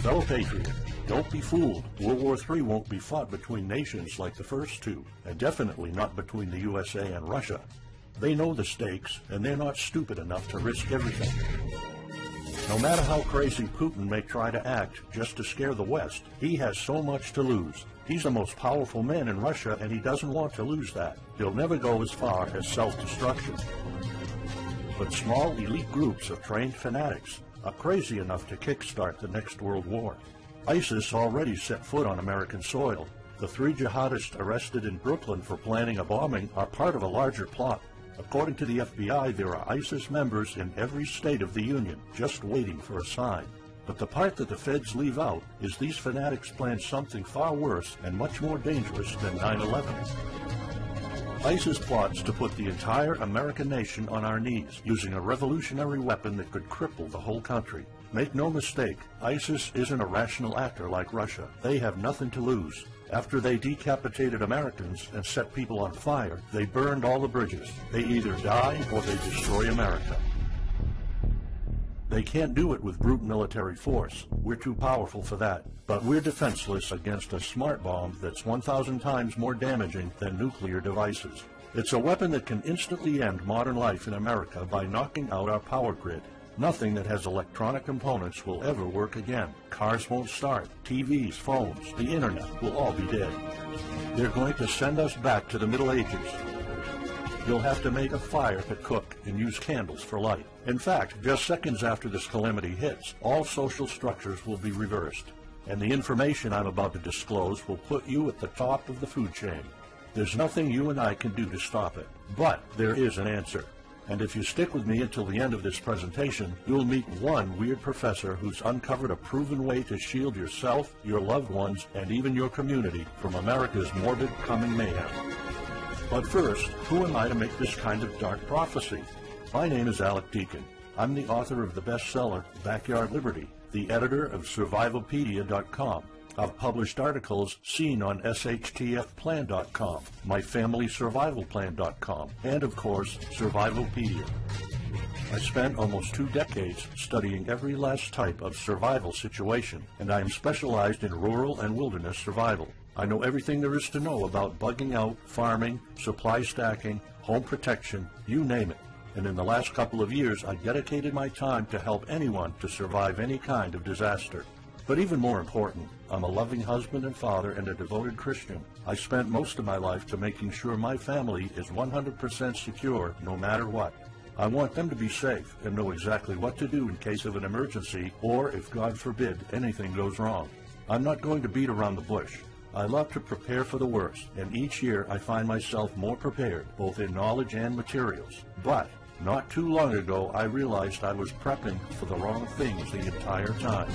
Fellow patriot, don't be fooled. World War III won't be fought between nations like the first two, and definitely not between the USA and Russia. They know the stakes, and they're not stupid enough to risk everything. No matter how crazy Putin may try to act just to scare the West, he has so much to lose. He's the most powerful man in Russia, and he doesn't want to lose that. He'll never go as far as self-destruction. But small elite groups of trained fanatics are crazy enough to kickstart the next world war. ISIS already set foot on American soil. The 3 jihadists arrested in Brooklyn for planning a bombing are part of a larger plot. According to the FBI, there are ISIS members in every state of the Union, just waiting for a sign. But the part that the feds leave out is these fanatics planned something far worse and much more dangerous than 9/11. ISIS plots to put the entire American nation on our knees, using a revolutionary weapon that could cripple the whole country. Make no mistake, ISIS isn't a rational actor like Russia. They have nothing to lose. After they decapitated Americans and set people on fire, they burned all the bridges. They either die or they destroy America. They can't do it with brute military force. We're too powerful for that. But we're defenseless against a smart bomb that's 1,000 times more damaging than nuclear devices. It's a weapon that can instantly end modern life in America by knocking out our power grid. Nothing that has electronic components will ever work again. Cars won't start. TVs, phones, the internet will all be dead. They're going to send us back to the Middle Ages. You'll have to make a fire to cook and use candles for light. In fact, just seconds after this calamity hits, all social structures will be reversed. And the information I'm about to disclose will put you at the top of the food chain. There's nothing you and I can do to stop it. But there is an answer. And if you stick with me until the end of this presentation, you'll meet one weird professor who's uncovered a proven way to shield yourself, your loved ones, and even your community from America's morbid coming mayhem. But first, who am I to make this kind of dark prophecy? My name is Alec Deacon. I'm the author of the bestseller, Backyard Liberty, the editor of Survivalopedia.com. I've published articles seen on SHTFplan.com, MyFamilySurvivalPlan.com, and of course, Survivalopedia. I spent almost 2 decades studying every last type of survival situation, and I am specialized in rural and wilderness survival. I know everything there is to know about bugging out, farming, supply stacking, home protection, you name it. And in the last couple of years, I dedicated my time to help anyone to survive any kind of disaster. But even more important, I'm a loving husband and father and a devoted Christian. I spent most of my life to making sure my family is 100% secure no matter what. I want them to be safe and know exactly what to do in case of an emergency or, if God forbid, anything goes wrong. I'm not going to beat around the bush. I love to prepare for the worst, and each year I find myself more prepared, both in knowledge and materials. But not too long ago, I realized I was prepping for the wrong things the entire time.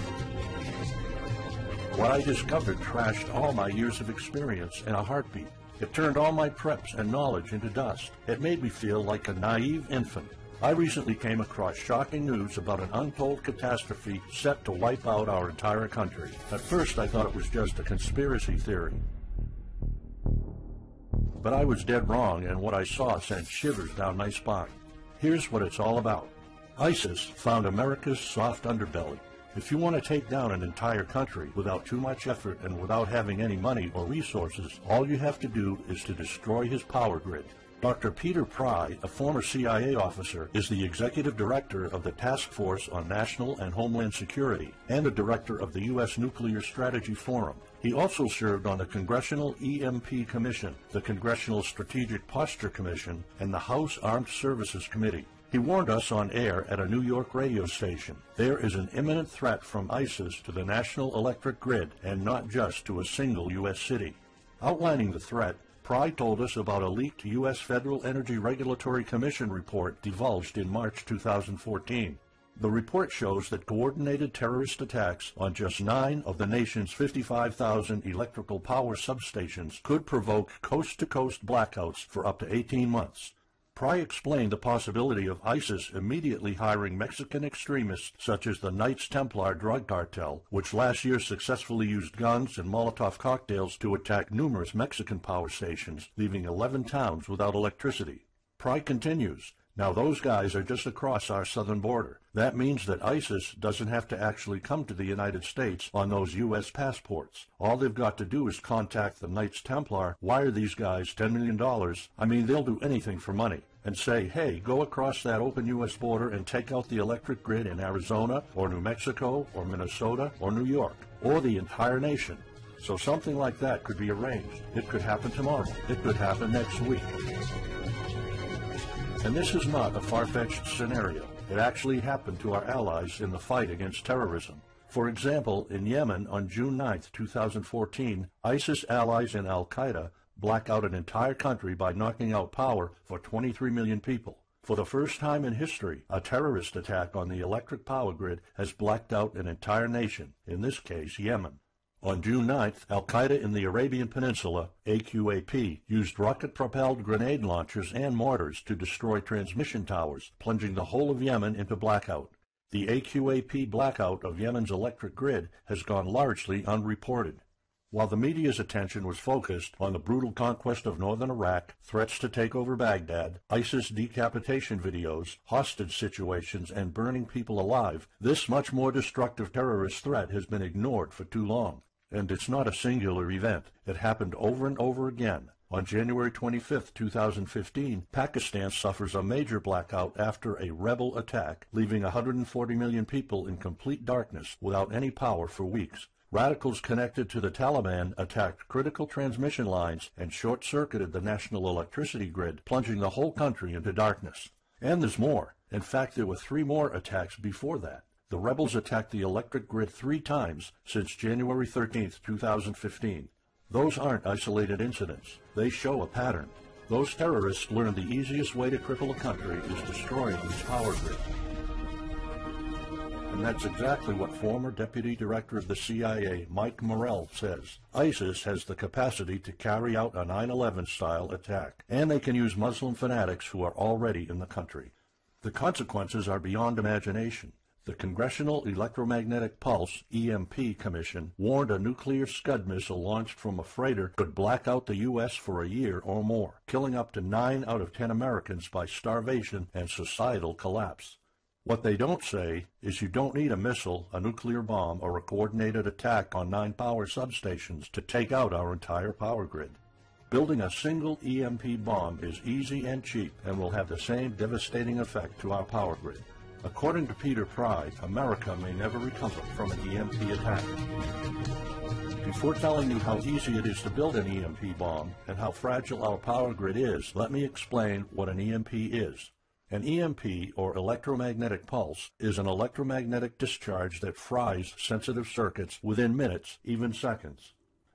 What I discovered trashed all my years of experience in a heartbeat. It turned all my preps and knowledge into dust. It made me feel like a naive infant. I recently came across shocking news about an untold catastrophe set to wipe out our entire country. At first, I thought it was just a conspiracy theory. But I was dead wrong, and what I saw sent shivers down my spine. Here's what it's all about. ISIS found America's soft underbelly. If you want to take down an entire country without too much effort and without having any money or resources, all you have to do is to destroy his power grid. Dr. Peter Pry, a former CIA officer, is the executive director of the Task Force on National and Homeland Security and the director of the U.S. Nuclear Strategy Forum. He also served on the Congressional EMP Commission, the Congressional Strategic Posture Commission, and the House Armed Services Committee. He warned us on air at a New York radio station. There is an imminent threat from ISIS to the national electric grid, and not just to a single U.S. city. Outlining the threat, Pry told us about a leaked U.S. Federal Energy Regulatory Commission report divulged in March 2014. The report shows that coordinated terrorist attacks on just 9 of the nation's 55,000 electrical power substations could provoke coast-to-coast blackouts for up to 18 months. Pry explained the possibility of ISIS immediately hiring Mexican extremists such as the Knights Templar drug cartel, which last year successfully used guns and Molotov cocktails to attack numerous Mexican power stations, leaving 11 towns without electricity. Pry continues, Now those guys are just across our southern border. That means that ISIS doesn't have to actually come to the United States on those U.S. passports. All they've got to do is contact the Knights Templar, wire these guys $10 million, I mean they'll do anything for money, and say, hey, go across that open U.S. border and take out the electric grid in Arizona or New Mexico or Minnesota or New York or the entire nation. So something like that could be arranged. It could happen tomorrow. It could happen next week. And this is not a far-fetched scenario. It actually happened to our allies in the fight against terrorism. For example, in Yemen on June 9, 2014, ISIS allies in Al-Qaeda black out an entire country by knocking out power for 23 million people. For the first time in history, a terrorist attack on the electric power grid has blacked out an entire nation, in this case Yemen. On June 9th, Al-Qaeda in the Arabian Peninsula, AQAP, used rocket-propelled grenade launchers and mortars to destroy transmission towers, plunging the whole of Yemen into blackout. The AQAP blackout of Yemen's electric grid has gone largely unreported. While the media's attention was focused on the brutal conquest of northern Iraq, threats to take over Baghdad, ISIS decapitation videos, hostage situations, and burning people alive, this much more destructive terrorist threat has been ignored for too long. And it's not a singular event. It happened over and over again. On January 25, 2015, Pakistan suffers a major blackout after a rebel attack, leaving 140 million people in complete darkness without any power for weeks. Radicals connected to the Taliban attacked critical transmission lines and short-circuited the national electricity grid, plunging the whole country into darkness. And there's more. In fact, there were 3 more attacks before that. The rebels attacked the electric grid 3 times since January 13, 2015. Those aren't isolated incidents. They show a pattern. Those terrorists learned the easiest way to cripple a country is destroying its power grid. And that's exactly what former Deputy Director of the CIA, Mike Morrell, says. ISIS has the capacity to carry out a 9/11-style attack, and they can use Muslim fanatics who are already in the country. The consequences are beyond imagination. The Congressional Electromagnetic Pulse, EMP, Commission warned a nuclear Scud missile launched from a freighter could black out the U.S. for a year or more, killing up to 9 out of 10 Americans by starvation and societal collapse. What they don't say is you don't need a missile, a nuclear bomb, or a coordinated attack on 9 power substations to take out our entire power grid. Building a single EMP bomb is easy and cheap and will have the same devastating effect to our power grid. According to Peter Pry, America may never recover from an EMP attack. Before telling you how easy it is to build an EMP bomb and how fragile our power grid is, let me explain what an EMP is. An EMP, or electromagnetic pulse, is an electromagnetic discharge that fries sensitive circuits within minutes, even seconds.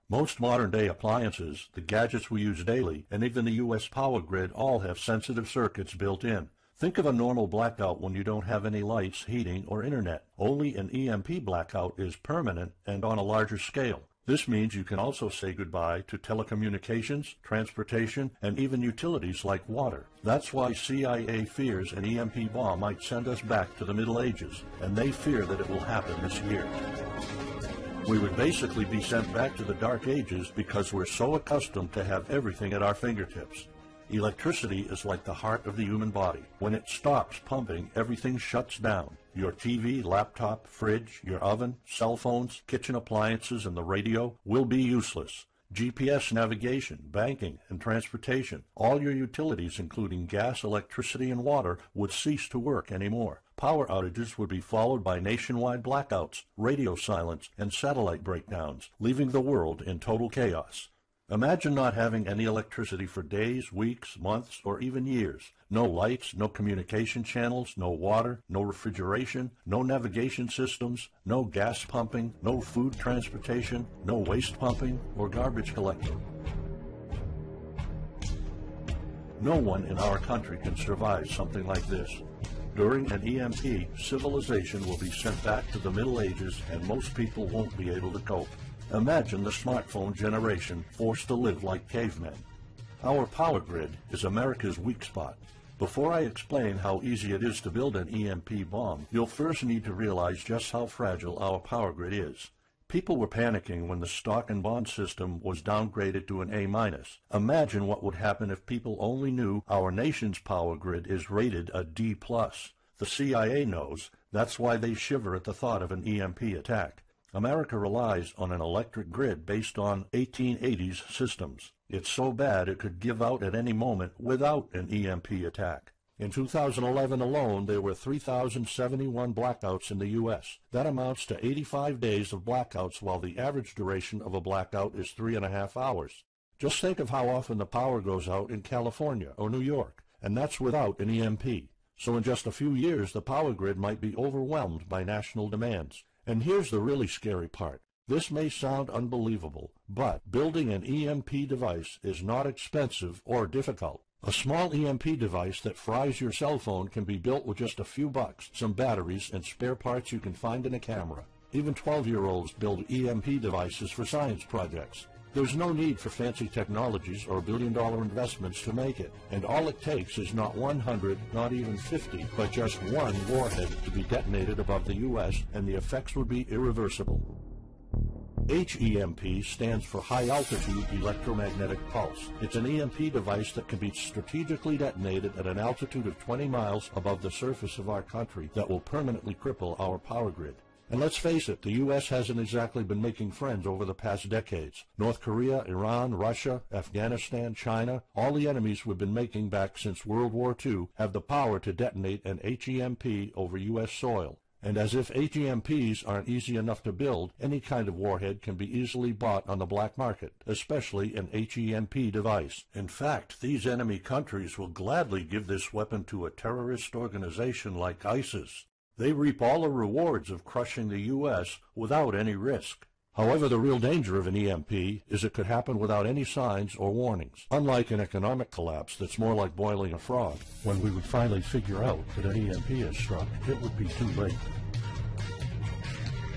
Most modern-day appliances, the gadgets we use daily, and even the U.S. power grid all have sensitive circuits built in. Think of a normal blackout when you don't have any lights, heating, or internet. Only an EMP blackout is permanent and on a larger scale. This means you can also say goodbye to telecommunications, transportation, and even utilities like water. That's why CIA fears an EMP bomb might send us back to the Middle Ages, and they fear that it will happen this year. We would basically be sent back to the Dark Ages because we're so accustomed to have everything at our fingertips. Electricity is like the heart of the human body. When it stops pumping, everything shuts down. Your TV, laptop, fridge, your oven, cell phones, kitchen appliances, and the radio will be useless. GPS navigation, banking, and transportation, all your utilities, including gas, electricity, and water, would cease to work anymore. Power outages would be followed by nationwide blackouts, radio silence, and satellite breakdowns, leaving the world in total chaos. Imagine not having any electricity for days, weeks, months, or even years. No lights, no communication channels, no water, no refrigeration, no navigation systems, no gas pumping, no food transportation, no waste pumping, or garbage collecting. No one in our country can survive something like this. During an EMP, civilization will be sent back to the Middle Ages and most people won't be able to cope. Imagine the smartphone generation forced to live like cavemen. Our power grid is America's weak spot. Before I explain how easy it is to build an EMP bomb, you'll first need to realize just how fragile our power grid is. People were panicking when the stock and bond system was downgraded to an A-. Imagine what would happen if people only knew our nation's power grid is rated a D+. The CIA knows. That's why they shiver at the thought of an EMP attack. America relies on an electric grid based on 1880s systems. It's so bad it could give out at any moment without an EMP attack. In 2011 alone, there were 3,071 blackouts in the U.S. That amounts to 85 days of blackouts, while the average duration of a blackout is 3.5 hours. Just think of how often the power goes out in California or New York, and that's without an EMP. So in just a few years, the power grid might be overwhelmed by national demands. And here's the really scary part. This may sound unbelievable, but building an EMP device is not expensive or difficult. A small EMP device that fries your cell phone can be built with just a few bucks, some batteries, and spare parts you can find in a camera. Even 12-year-olds build EMP devices for science projects. There's no need for fancy technologies or billion-dollar investments to make it, and all it takes is not 100, not even 50, but just one warhead to be detonated above the U.S., and the effects would be irreversible. HEMP stands for High-Altitude Electro Magnetic Pulse. It's an EMP device that can be strategically detonated at an altitude of 20 miles above the surface of our country that will permanently cripple our power grid. And let's face it, the U.S. hasn't exactly been making friends over the past decades. North Korea, Iran, Russia, Afghanistan, China, all the enemies we've been making back since World War II have the power to detonate an HEMP over U.S. soil. And as if HEMPs aren't easy enough to build, any kind of warhead can be easily bought on the black market, especially an HEMP device. In fact, these enemy countries will gladly give this weapon to a terrorist organization like ISIS. They reap all the rewards of crushing the U.S. without any risk. However, the real danger of an EMP is it could happen without any signs or warnings. Unlike an economic collapse that's more like boiling a frog, when we would finally figure out that an EMP has struck, it would be too late.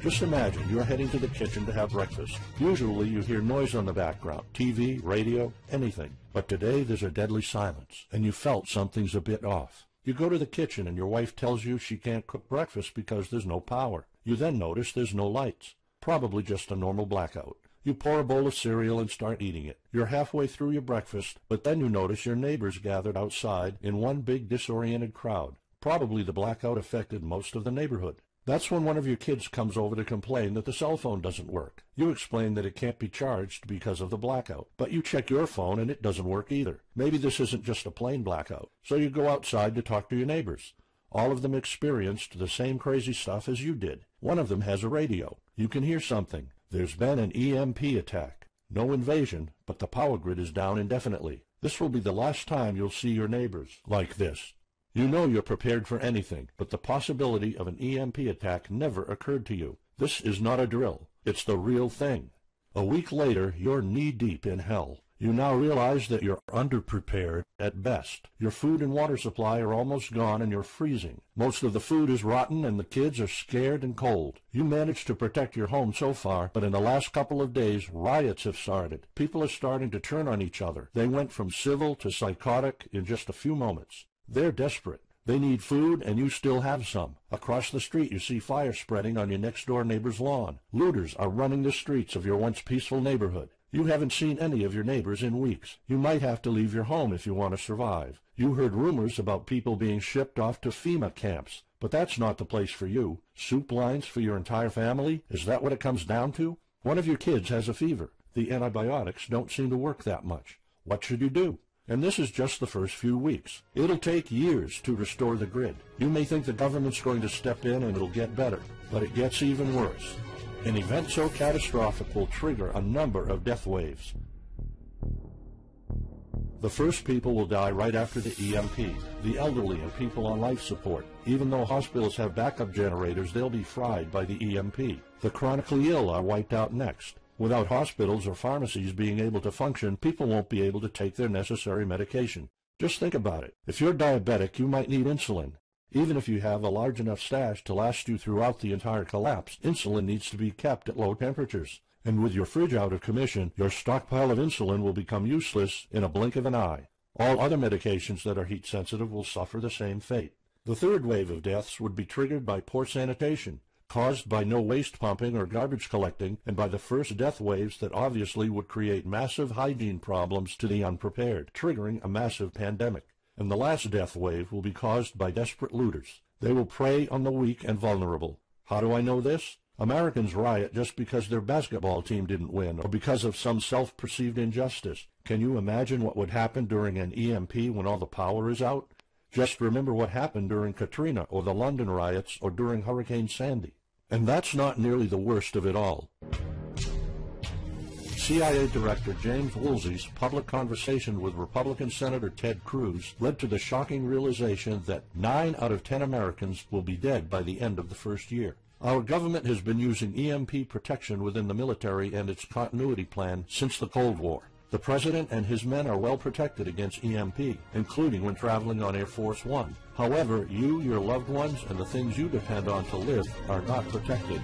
Just imagine you're heading to the kitchen to have breakfast. Usually you hear noise on the background, TV, radio, anything. But today there's a deadly silence, and you felt something's a bit off. You go to the kitchen and your wife tells you she can't cook breakfast because there's no power. You then notice there's no lights. Probably just a normal blackout. You pour a bowl of cereal and start eating it. You're halfway through your breakfast, but then you notice your neighbors gathered outside in one big disoriented crowd. Probably the blackout affected most of the neighborhood. That's when one of your kids comes over to complain that the cell phone doesn't work. You explain that it can't be charged because of the blackout, but you check your phone and it doesn't work either. Maybe this isn't just a plain blackout, so you go outside to talk to your neighbors. All of them experienced the same crazy stuff as you did. One of them has a radio. You can hear something. There's been an EMP attack. No invasion, but the power grid is down indefinitely. This will be the last time you'll see your neighbors like this. You know you're prepared for anything, but the possibility of an EMP attack never occurred to you. This is not a drill. It's the real thing. A week later, you're knee-deep in hell. You now realize that you're underprepared at best. Your food and water supply are almost gone and you're freezing. Most of the food is rotten and the kids are scared and cold. You managed to protect your home so far, but in the last couple of days, riots have started. People are starting to turn on each other. They went from civil to psychotic in just a few moments. They're desperate. They need food, and you still have some. Across the street, you see fire spreading on your next-door neighbor's lawn. Looters are running the streets of your once peaceful neighborhood. You haven't seen any of your neighbors in weeks. You might have to leave your home if you want to survive. You heard rumors about people being shipped off to FEMA camps, but that's not the place for you. Soup lines for your entire family? Is that what it comes down to? One of your kids has a fever. The antibiotics don't seem to work that much. What should you do? And this is just the first few weeks. It'll take years to restore the grid. You may think the government's going to step in and it'll get better, but it gets even worse. An event so catastrophic will trigger a number of death waves. The first people will die right after the EMP, the elderly and people on life support. Even though hospitals have backup generators, they'll be fried by the EMP. The chronically ill are wiped out next. Without hospitals or pharmacies being able to function, people won't be able to take their necessary medication. Just think about it. If you're diabetic, you might need insulin. Even if you have a large enough stash to last you throughout the entire collapse, insulin needs to be kept at low temperatures. And with your fridge out of commission, your stockpile of insulin will become useless in a blink of an eye. All other medications that are heat sensitive will suffer the same fate. The third wave of deaths would be triggered by poor sanitation. caused by no waste pumping or garbage collecting, and by the first death waves that obviously would create massive hygiene problems to the unprepared, triggering a massive pandemic. And the last death wave will be caused by desperate looters. They will prey on the weak and vulnerable. How do I know this? Americans riot just because their basketball team didn't win, or because of some self-perceived injustice. Can you imagine what would happen during an EMP when all the power is out? Just remember what happened during Katrina, or the London riots, or during Hurricane Sandy. And that's not nearly the worst of it all. CIA Director James Woolsey's public conversation with Republican Senator Ted Cruz led to the shocking realization that 9 out of 10 Americans will be dead by the end of the first year. Our government has been using EMP protection within the military and its continuity plan since the Cold War. The President and his men are well protected against EMP, including when traveling on Air Force One. However, you, your loved ones, and the things you depend on to live are not protected.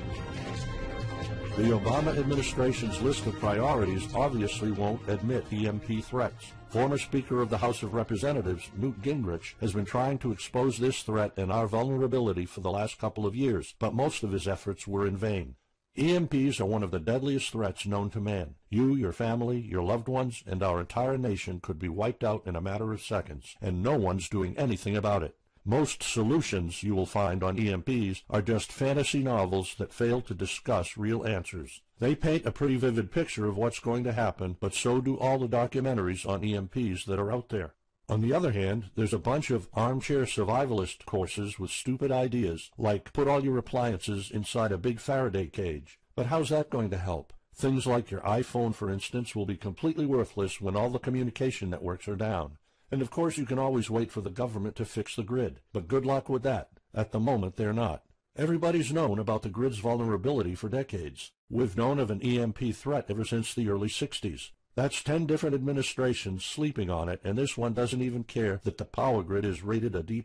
The Obama administration's list of priorities obviously won't admit EMP threats. Former Speaker of the House of Representatives, Newt Gingrich, has been trying to expose this threat and our vulnerability for the last couple of years, but most of his efforts were in vain. EMPs are one of the deadliest threats known to man. You, your family, your loved ones, and our entire nation could be wiped out in a matter of seconds, and no one's doing anything about it. Most solutions you will find on EMPs are just fantasy novels that fail to discuss real answers. They paint a pretty vivid picture of what's going to happen, but so do all the documentaries on EMPs that are out there. On the other hand, there's a bunch of armchair survivalist courses with stupid ideas, like put all your appliances inside a big Faraday cage. But how's that going to help? Things like your iPhone, for instance, will be completely worthless when all the communication networks are down. And of course you can always wait for the government to fix the grid, but good luck with that. At the moment they're not. Everybody's known about the grid's vulnerability for decades. We've known of an EMP threat ever since the early 60s. That's 10 different administrations sleeping on it, and this one doesn't even care that the power grid is rated a D+.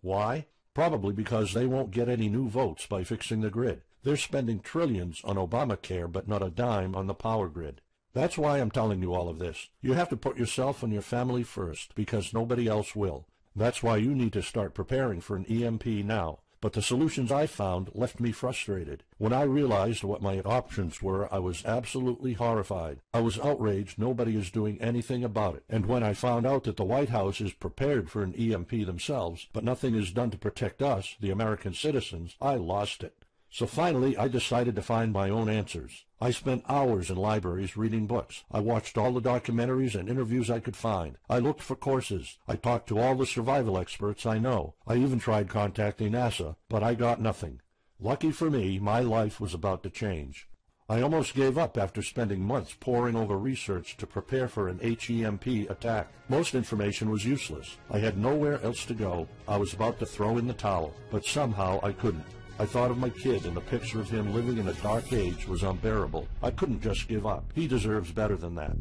Why? Probably because they won't get any new votes by fixing the grid. They're spending trillions on Obamacare, but not a dime on the power grid. That's why I'm telling you all of this. You have to put yourself and your family first, because nobody else will. That's why you need to start preparing for an EMP now. But the solutions I found left me frustrated. When I realized what my options were, I was absolutely horrified. I was outraged nobody is doing anything about it. And when I found out that the White House is prepared for an EMP themselves, but nothing is done to protect us, the American citizens, I lost it. So finally, I decided to find my own answers. I spent hours in libraries reading books. I watched all the documentaries and interviews I could find. I looked for courses. I talked to all the survival experts I know. I even tried contacting NASA, but I got nothing. Lucky for me, my life was about to change. I almost gave up after spending months poring over research to prepare for an HEMP attack. Most information was useless. I had nowhere else to go. I was about to throw in the towel, but somehow I couldn't. I thought of my kid, and the picture of him living in a dark age was unbearable. I couldn't just give up. He deserves better than that.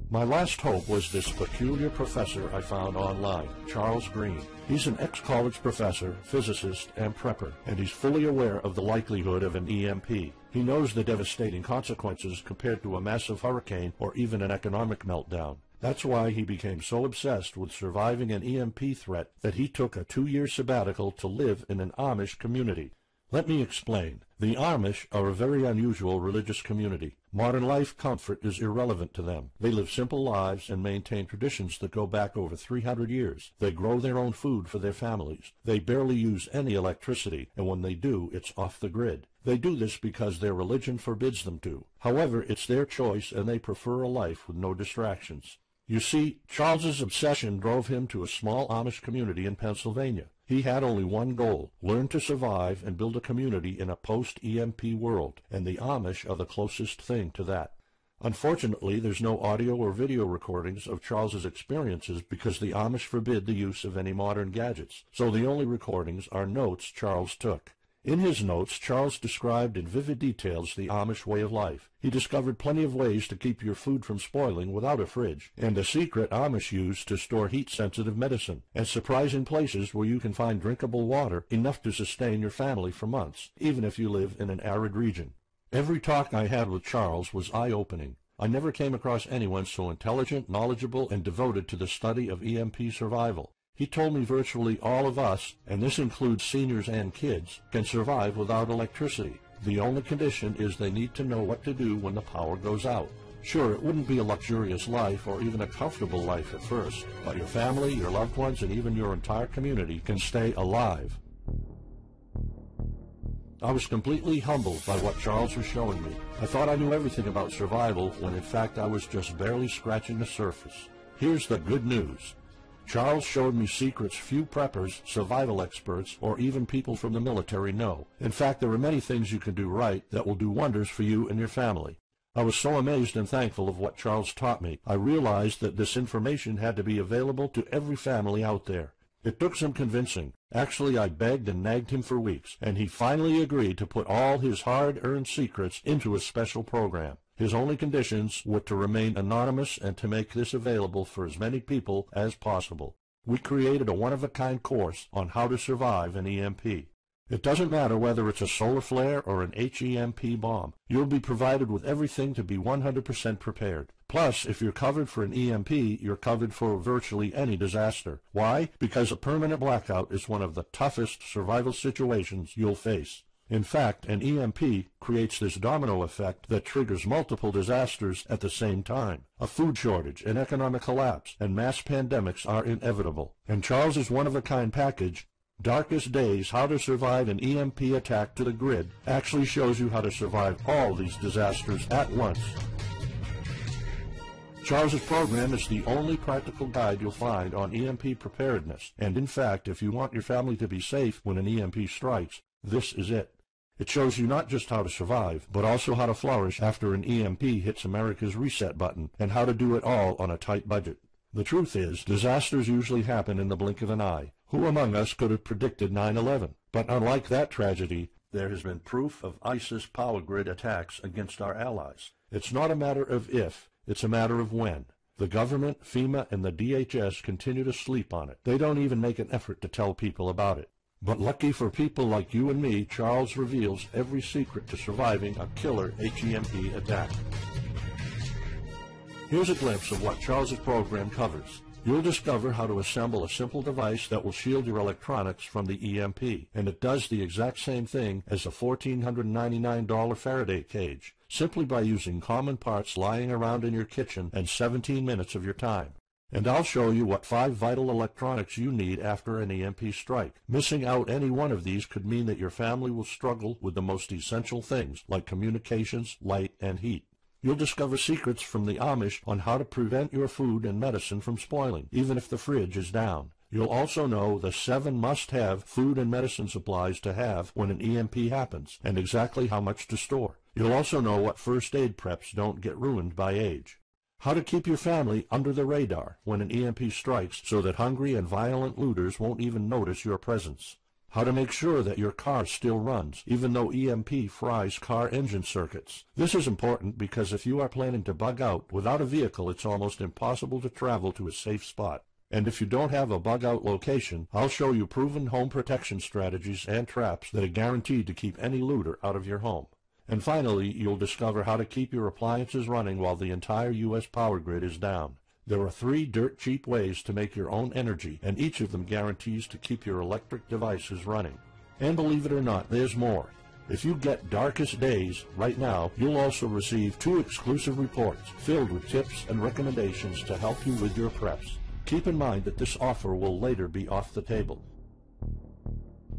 My last hope was this peculiar professor I found online, Charles Green. He's an ex-college professor, physicist, and prepper, and he's fully aware of the likelihood of an EMP. He knows the devastating consequences compared to a massive hurricane or even an economic meltdown. That's why he became so obsessed with surviving an EMP threat that he took a 2-year sabbatical to live in an Amish community. Let me explain. The Amish are a very unusual religious community. Modern life comfort is irrelevant to them. They live simple lives and maintain traditions that go back over 300 years. They grow their own food for their families. They barely use any electricity, and when they do, it's off the grid. They do this because their religion forbids them to. However, it's their choice, and they prefer a life with no distractions. You see, Charles's obsession drove him to a small Amish community in Pennsylvania. He had only one goal: learn to survive and build a community in a post-EMP world, and the Amish are the closest thing to that. Unfortunately, there's no audio or video recordings of Charles's experiences because the Amish forbid the use of any modern gadgets, so the only recordings are notes Charles took. In his notes, Charles described in vivid details the Amish way of life. He discovered plenty of ways to keep your food from spoiling without a fridge, and a secret Amish use to store heat-sensitive medicine, and surprising places where you can find drinkable water enough to sustain your family for months, even if you live in an arid region. Every talk I had with Charles was eye-opening. I never came across anyone so intelligent, knowledgeable, and devoted to the study of EMP survival. He told me virtually all of us, and this includes seniors and kids, can survive without electricity. The only condition is they need to know what to do when the power goes out. Sure, it wouldn't be a luxurious life or even a comfortable life at first, but your family, your loved ones, and even your entire community can stay alive. I was completely humbled by what Charles was showing me. I thought I knew everything about survival when in fact I was just barely scratching the surface. Here's the good news. Charles showed me secrets few preppers, survival experts, or even people from the military know. In fact, there are many things you can do right that will do wonders for you and your family. I was so amazed and thankful of what Charles taught me. I realized that this information had to be available to every family out there. It took some convincing. Actually, I begged and nagged him for weeks, and he finally agreed to put all his hard-earned secrets into a special program. His only conditions were to remain anonymous and to make this available for as many people as possible. We created a one-of-a-kind course on how to survive an EMP. It doesn't matter whether it's a solar flare or an HEMP bomb. You'll be provided with everything to be 100% prepared. Plus, if you're covered for an EMP, you're covered for virtually any disaster. Why? Because a permanent blackout is one of the toughest survival situations you'll face. In fact, an EMP creates this domino effect that triggers multiple disasters at the same time. A food shortage, an economic collapse, and mass pandemics are inevitable. And Charles's one-of-a-kind package, Darkest Days, How to Survive an EMP Attack to the Grid, actually shows you how to survive all these disasters at once. Charles's program is the only practical guide you'll find on EMP preparedness, and in fact, if you want your family to be safe when an EMP strikes, this is it. It shows you not just how to survive, but also how to flourish after an EMP hits America's reset button, and how to do it all on a tight budget. The truth is, disasters usually happen in the blink of an eye. Who among us could have predicted 9/11? But unlike that tragedy, there has been proof of ISIS power grid attacks against our allies. It's not a matter of if, it's a matter of when. The government, FEMA, and the DHS continue to sleep on it. They don't even make an effort to tell people about it. But lucky for people like you and me, Charles reveals every secret to surviving a killer HEMP attack. Here's a glimpse of what Charles's program covers. You'll discover how to assemble a simple device that will shield your electronics from the EMP, and it does the exact same thing as a $1,499 Faraday cage, simply by using common parts lying around in your kitchen and 17 minutes of your time. And I'll show you what 5 vital electronics you need after an EMP strike. Missing out any one of these could mean that your family will struggle with the most essential things like communications, light, and heat. You'll discover secrets from the Amish on how to prevent your food and medicine from spoiling, even if the fridge is down. You'll also know the 7 must-have food and medicine supplies to have when an EMP happens, and exactly how much to store. You'll also know what first aid preps don't get ruined by age. How to keep your family under the radar when an EMP strikes so that hungry and violent looters won't even notice your presence. How to make sure that your car still runs, even though EMP fries car engine circuits. This is important because if you are planning to bug out, without a vehicle it's almost impossible to travel to a safe spot. And if you don't have a bug-out location, I'll show you proven home protection strategies and traps that are guaranteed to keep any looter out of your home. And finally, you'll discover how to keep your appliances running while the entire U.S. power grid is down. There are 3 dirt-cheap ways to make your own energy, and each of them guarantees to keep your electric devices running. And believe it or not, there's more. If you get Darkest Days right now, you'll also receive 2 exclusive reports filled with tips and recommendations to help you with your preps. Keep in mind that this offer will later be off the table.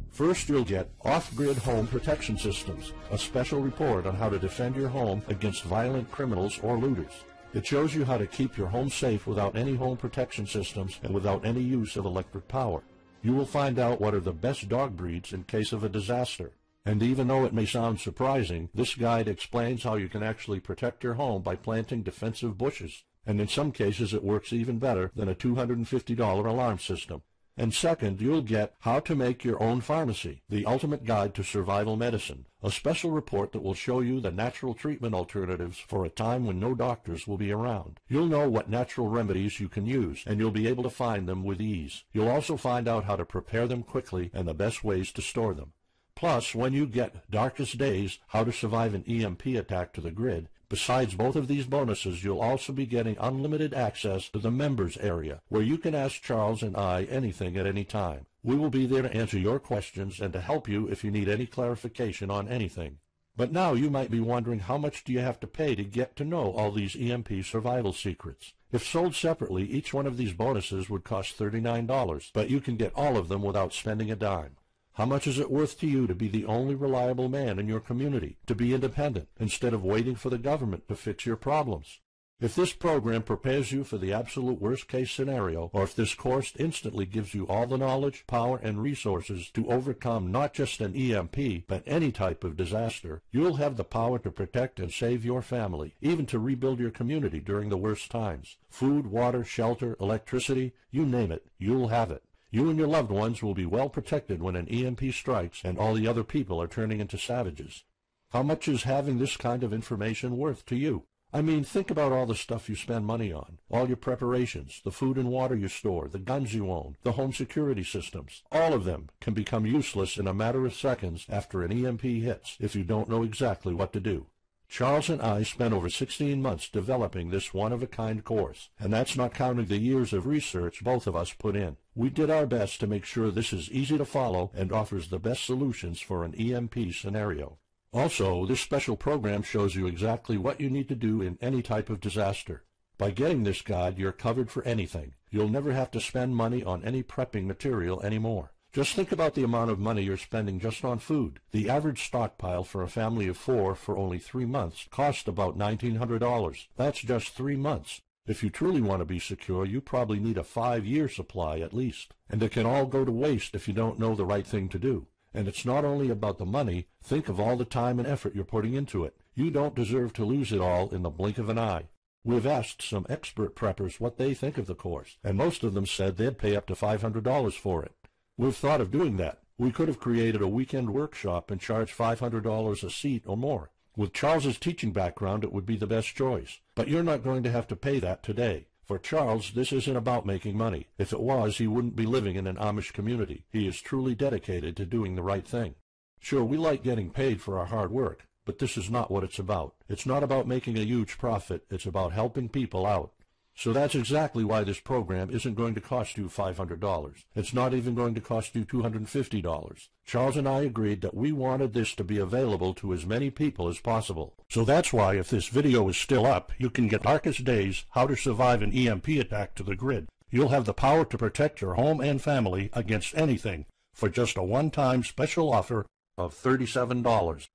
First, you'll get Off-Grid Home Protection Systems, a special report on how to defend your home against violent criminals or looters. It shows you how to keep your home safe without any home protection systems and without any use of electric power. You will find out what are the best dog breeds in case of a disaster. And even though it may sound surprising, this guide explains how you can actually protect your home by planting defensive bushes. And in some cases it works even better than a $250 alarm system. And second, you'll get How to Make Your Own Pharmacy, the ultimate guide to survival medicine, a special report that will show you the natural treatment alternatives for a time when no doctors will be around. You'll know what natural remedies you can use, and you'll be able to find them with ease. You'll also find out how to prepare them quickly and the best ways to store them. Plus, when you get Darkest Days, How to Survive an EMP Attack to the Grid, Besides both of these bonuses, you'll also be getting unlimited access to the members area, where you can ask Charles and I anything at any time. We will be there to answer your questions and to help you if you need any clarification on anything. But now you might be wondering, how much do you have to pay to get to know all these EMP survival secrets? If sold separately, each one of these bonuses would cost $39, but you can get all of them without spending a dime. How much is it worth to you to be the only reliable man in your community, to be independent, instead of waiting for the government to fix your problems? If this program prepares you for the absolute worst-case scenario, or if this course instantly gives you all the knowledge, power, and resources to overcome not just an EMP, but any type of disaster, you'll have the power to protect and save your family, even to rebuild your community during the worst times. Food, water, shelter, electricity, you name it, you'll have it. You and your loved ones will be well protected when an EMP strikes and all the other people are turning into savages. How much is having this kind of information worth to you? I mean, think about all the stuff you spend money on, all your preparations, the food and water you store, the guns you own, the home security systems. All of them can become useless in a matter of seconds after an EMP hits if you don't know exactly what to do. Charles and I spent over 16 months developing this one-of-a-kind course, and that's not counting the years of research both of us put in. We did our best to make sure this is easy to follow and offers the best solutions for an EMP scenario. Also, this special program shows you exactly what you need to do in any type of disaster. By getting this guide, you're covered for anything. You'll never have to spend money on any prepping material anymore. Just think about the amount of money you're spending just on food. The average stockpile for a family of 4 for only 3 months cost about $1,900. That's just 3 months. If you truly want to be secure, you probably need a 5-year supply at least. And it can all go to waste if you don't know the right thing to do. And it's not only about the money. Think of all the time and effort you're putting into it. You don't deserve to lose it all in the blink of an eye. We've asked some expert preppers what they think of the course, and most of them said they'd pay up to $500 for it. We've thought of doing that. We could have created a weekend workshop and charged $500 a seat or more. With Charles's teaching background, it would be the best choice. But you're not going to have to pay that today. For Charles, this isn't about making money. If it was, he wouldn't be living in an Amish community. He is truly dedicated to doing the right thing. Sure, we like getting paid for our hard work, but this is not what it's about. It's not about making a huge profit. It's about helping people out. So that's exactly why this program isn't going to cost you $500. It's not even going to cost you $250. Charles and I agreed that we wanted this to be available to as many people as possible. So that's why, if this video is still up, you can get Darkest Days, How to Survive an EMP Attack to the grid. You'll have the power to protect your home and family against anything for just a one-time special offer of $37.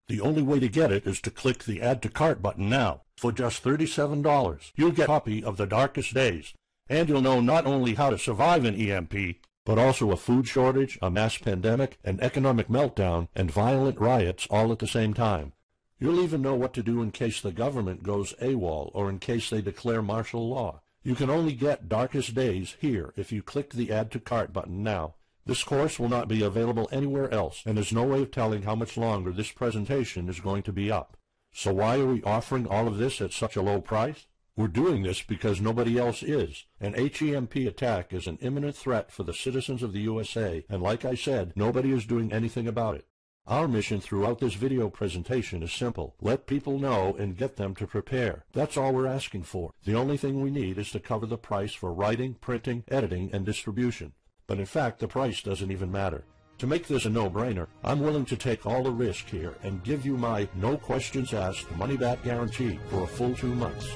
The only way to get it is to click the Add to Cart button now. For just $37, you'll get a copy of The Darkest Days, and you'll know not only how to survive an EMP, but also a food shortage, a mass pandemic, an economic meltdown, and violent riots all at the same time. You'll even know what to do in case the government goes AWOL or in case they declare martial law. You can only get Darkest Days here if you click the Add to Cart button now. This course will not be available anywhere else, and there's no way of telling how much longer this presentation is going to be up. So why are we offering all of this at such a low price? We're doing this because nobody else is. An HEMP attack is an imminent threat for the citizens of the USA, and like I said, nobody is doing anything about it. Our mission throughout this video presentation is simple. Let people know and get them to prepare. That's all we're asking for. The only thing we need is to cover the price for writing, printing, editing, and distribution. But in fact, the price doesn't even matter. To make this a no-brainer, I'm willing to take all the risk here and give you my no questions asked money-back guarantee for a full 2 months.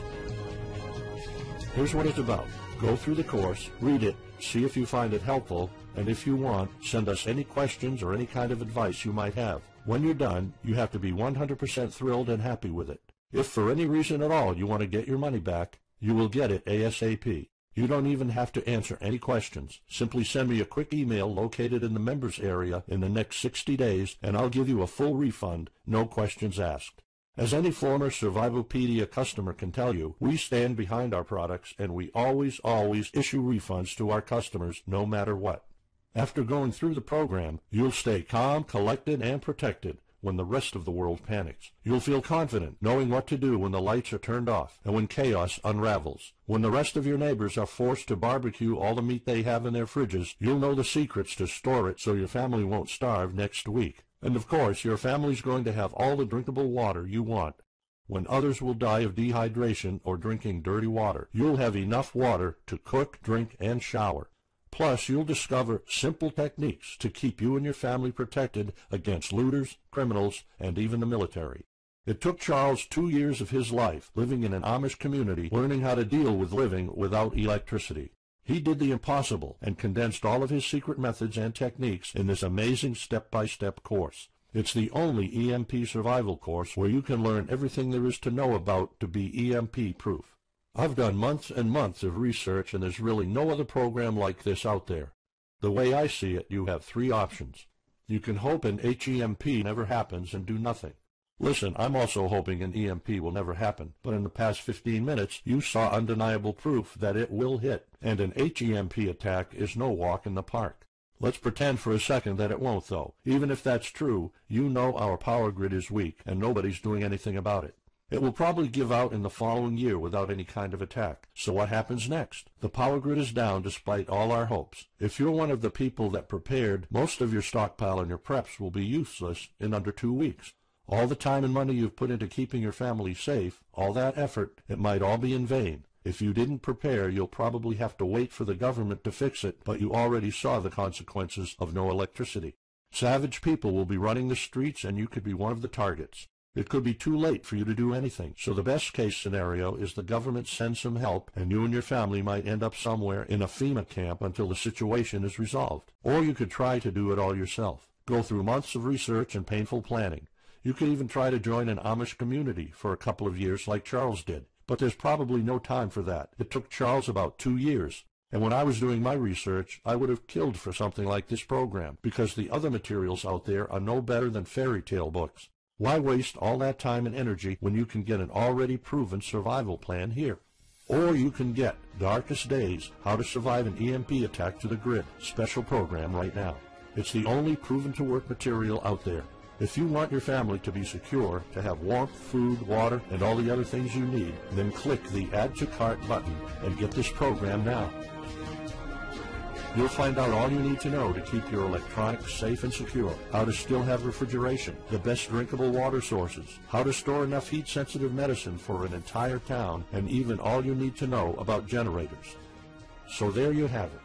Here's what it's about. Go through the course, read it, see if you find it helpful, and if you want, send us any questions or any kind of advice you might have. When you're done, you have to be 100% thrilled and happy with it. If for any reason at all you want to get your money back, you will get it ASAP. You don't even have to answer any questions. Simply send me a quick email located in the members area in the next 60 days, and I'll give you a full refund, no questions asked. As any former Survivalpedia customer can tell you, we stand behind our products, and we always issue refunds to our customers no matter what. After going through the program, you'll stay calm, collected, and protected when the rest of the world panics. You'll feel confident knowing what to do when the lights are turned off and when chaos unravels. When the rest of your neighbors are forced to barbecue all the meat they have in their fridges, you'll know the secrets to store it so your family won't starve next week. And of course, your family's going to have all the drinkable water you want. When others will die of dehydration or drinking dirty water, you'll have enough water to cook, drink, and shower. Plus, you'll discover simple techniques to keep you and your family protected against looters, criminals, and even the military. It took Charles 2 years of his life living in an Amish community learning how to deal with living without electricity. He did the impossible and condensed all of his secret methods and techniques in this amazing step-by-step course. It's the only EMP survival course where you can learn everything there is to know about to be EMP-proof. I've done months and months of research, and there's really no other program like this out there. The way I see it, you have 3 options. You can hope an HEMP never happens and do nothing. Listen, I'm also hoping an EMP will never happen, but in the past 15 minutes, you saw undeniable proof that it will hit, and an HEMP attack is no walk in the park. Let's pretend for a second that it won't, though. Even if that's true, you know our power grid is weak, and nobody's doing anything about it. It will probably give out in the following year without any kind of attack. So what happens next? The power grid is down despite all our hopes. If you're one of the people that prepared, most of your stockpile and your preps will be useless in under 2 weeks. All the time and money you've put into keeping your family safe, all that effort, it might all be in vain. If you didn't prepare, you'll probably have to wait for the government to fix it, but you already saw the consequences of no electricity. Savage people will be running the streets, and you could be one of the targets. It could be too late for you to do anything, so the best case scenario is the government sends some help, and you and your family might end up somewhere in a FEMA camp until the situation is resolved. Or you could try to do it all yourself. Go through months of research and painful planning. You could even try to join an Amish community for a couple of years like Charles did. But there's probably no time for that. It took Charles about 2 years. And when I was doing my research, I would have killed for something like this program, because the other materials out there are no better than fairy tale books. Why waste all that time and energy when you can get an already proven survival plan here? Or you can get Darkest Days, How to Survive an EMP Attack to the Grid, special program right now. It's the only proven-to-work material out there. If you want your family to be secure, to have warmth, food, water, and all the other things you need, then click the Add to Cart button and get this program now. You'll find out all you need to know to keep your electronics safe and secure, how to still have refrigeration, the best drinkable water sources, how to store enough heat-sensitive medicine for an entire town, and even all you need to know about generators. So there you have it.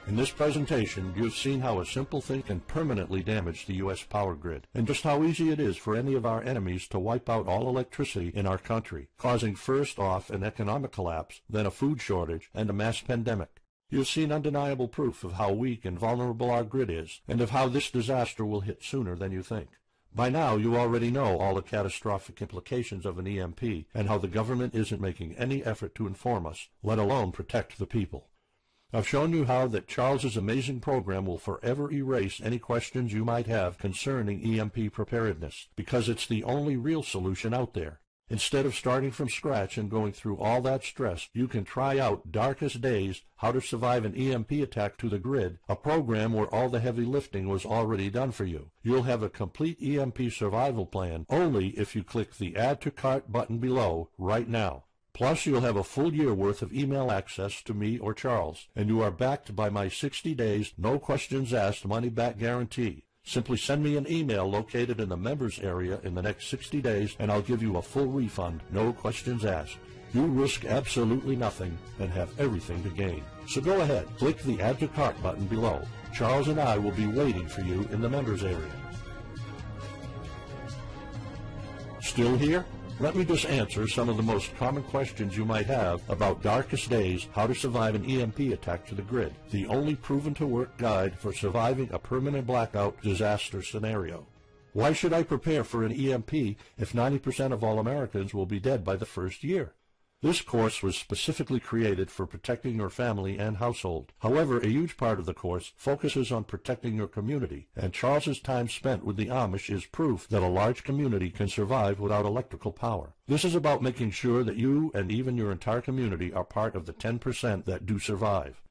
In this presentation, you've seen how a simple thing can permanently damage the U.S. power grid, and just how easy it is for any of our enemies to wipe out all electricity in our country, causing first off an economic collapse, then a food shortage, and a mass pandemic. You've seen undeniable proof of how weak and vulnerable our grid is, and of how this disaster will hit sooner than you think. By now, you already know all the catastrophic implications of an EMP, and how the government isn't making any effort to inform us, let alone protect the people. I've shown you how that Charles's amazing program will forever erase any questions you might have concerning EMP preparedness, because it's the only real solution out there. Instead of starting from scratch and going through all that stress, you can try out Darkest Days, How to Survive an EMP Attack to the Grid, a program where all the heavy lifting was already done for you. You'll have a complete EMP survival plan only if you click the Add to Cart button below right now. Plus, you'll have a full year worth of email access to me or Charles, and you are backed by my 60 days, no questions asked money-back guarantee. Simply send me an email located in the members area in the next 60 days, and I'll give you a full refund, no questions asked. You risk absolutely nothing and have everything to gain. So go ahead, click the Add to Cart button below. Charles and I will be waiting for you in the members area. Still here? Let me just answer some of the most common questions you might have about Darkest Days, How to Survive an EMP Attack to the Grid, the only proven-to-work guide for surviving a permanent blackout disaster scenario. Why should I prepare for an EMP if 90% of all Americans will be dead by the first year? This course was specifically created for protecting your family and household. However, a huge part of the course focuses on protecting your community, and Charles's time spent with the Amish is proof that a large community can survive without electrical power. This is about making sure that you and even your entire community are part of the 10% that do survive.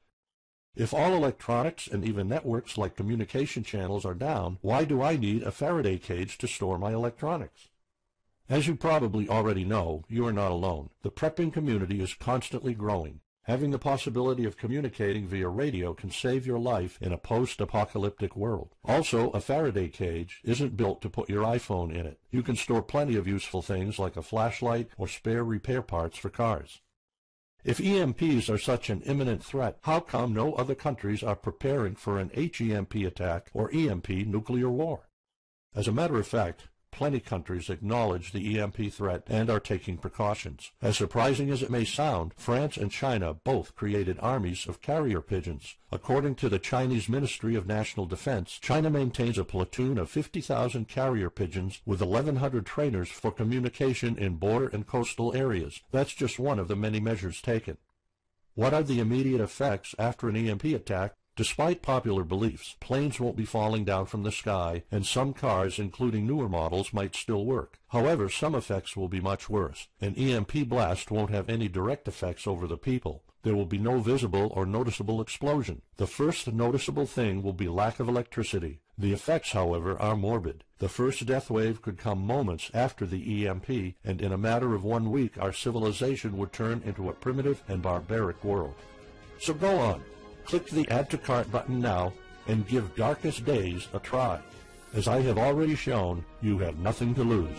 If all electronics and even networks like communication channels are down, why do I need a Faraday cage to store my electronics? As you probably already know, you are not alone. The prepping community is constantly growing. Having the possibility of communicating via radio can save your life in a post-apocalyptic world. Also, a Faraday cage isn't built to put your iPhone in it. You can store plenty of useful things like a flashlight or spare repair parts for cars. If EMPs are such an imminent threat, how come no other countries are preparing for an HEMP attack or EMP nuclear war? As a matter of fact, plenty countries acknowledge the EMP threat and are taking precautions. As surprising as it may sound, France and China both created armies of carrier pigeons. According to the Chinese Ministry of National Defense, China maintains a platoon of 50,000 carrier pigeons with 1,100 trainers for communication in border and coastal areas. That's just one of the many measures taken. What are the immediate effects after an EMP attack? Despite popular beliefs, planes won't be falling down from the sky, and some cars, including newer models, might still work. However, some effects will be much worse. An EMP blast won't have any direct effects over the people. There will be no visible or noticeable explosion. The first noticeable thing will be lack of electricity. The effects, however, are morbid. The first death wave could come moments after the EMP, and in a matter of 1 week our civilization would turn into a primitive and barbaric world. So go on. Click the Add to Cart button now and give Darkest Days a try. As I have already shown, you have nothing to lose.